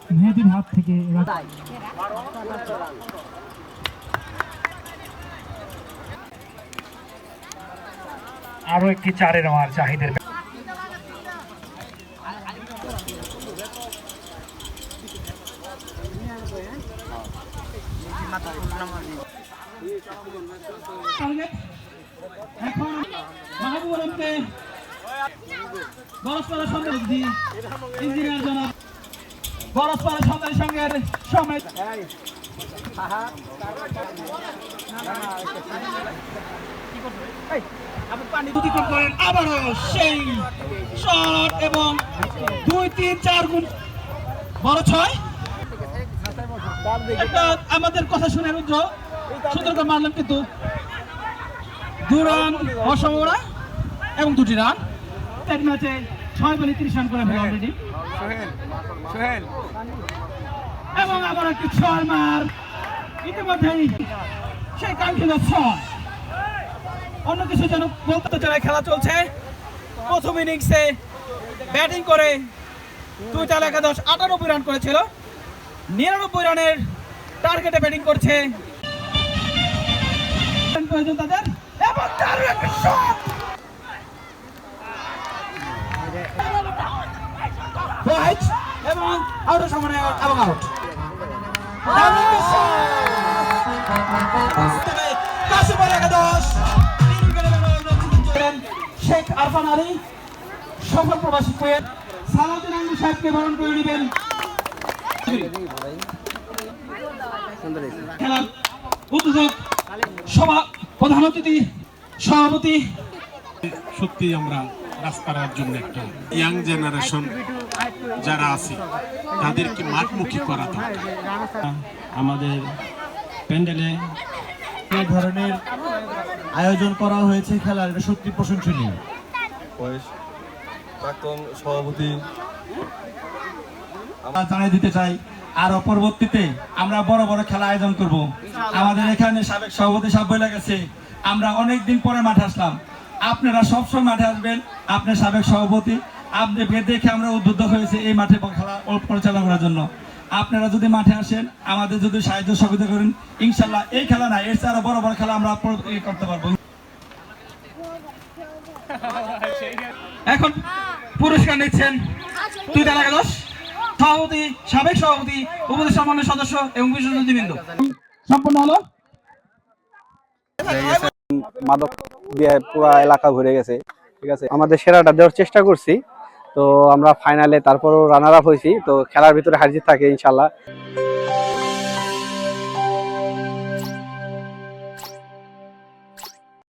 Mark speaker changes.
Speaker 1: মেহেদীর হাত থেকে আরো একটি চারে নেওয়ার চাহিদার এখন মাহবুব আলমকে বরসপাড়া সন্তানী ইঞ্জিনিয়ার জনাব বরসপাড়া সন্তানী সংঘের সমেত আবারও সেই শট এবং 2-3-4 গুণ বড় 6 আমাদের কথা শুনে রুদ্র সুন্দর করে মারলাম, কিন্তু 2 রান অসমরা এবং 2টি রান ম্যাচে 6 বলে 30 রান করে ফেলে অলরেডি এবং আবার একটি 6 মার ইতিমধ্যেই সেই কাঙ্ক্ষিত 6। অন্য কিছু যেন বলতে চাই, খেলা চলছে। প্রথম ইনিংসে ব্যাটিং করে 2 চার একাদশ 98 রান করেছিল, 99 রানের টার্গেটে ব্যাটিং করছে প্রয়োজন তাদের এবং দারুণ একটা শট এবং আউট সামনে এবং আউট। শেখ আরফান আলী সফল প্রবাসী কুয়েত সালাউদ্দিন আঙ্গুর সাহেবকে বরণ করে নেবেন। খেলার উদ্যোগ প্রধান অতিথি সভাপতি।
Speaker 2: সত্যি আমরা রাস্তার জন্য একটা ইয়াং জেনারেশন যারা আছে তাদেরকে মাঠমুখী করা দরকার।
Speaker 3: আমাদের প্যান্ডেলে এই ধরনের আয়োজন করা হয়েছে খেলার, এটা সত্যি প্রশংসনীয়।
Speaker 4: প্রাক্তন সভাপতি
Speaker 3: আমরা জানিয়ে দিতে চাই আরো পরবর্তীতে আমরা বড় বড় খেলা আয়োজন করব। আমাদের এখানে সাবেক সভাপতি সাহেব বলে গেছে আমরা অনেকদিন পরে মাঠে আসলাম, আপনারা সবসময় মাঠে আসবেন। আপনার সাবেক সভাপতি আপনি দেখে আমরা উদ্বুদ্ধ হয়েছে এই মাঠে খেলা পরিচালনা করার জন্য। আপনারা যদি মাঠে আসেন, আমাদের যদি সাহায্য সহযোগিতা করেন, ইনশাল্লাহ এই খেলা না এর চেয়ে আরো বড় বড় খেলা আমরা করতে পারবো।
Speaker 1: এখন পুরস্কার নিচ্ছেন 2 চার একাদশ সভাপতি, সাবেক সভাপতি, উপদেষ্টা মণ্ডলীর সদস্য এবং বিশেষ অতিথিবৃন্দ। সম্পন্ন হলো।
Speaker 5: মাদক দিয়ে পুরো এলাকা ঘুরে গেছে, ঠিক আছে। আমাদের সেরাটা দেওয়ার চেষ্টা করছি, তো আমরা ফাইনালে তারপরও রানার আপ হয়েছি। তো খেলার ভিতরে হার জিত থাকে ইনশাল্লাহ।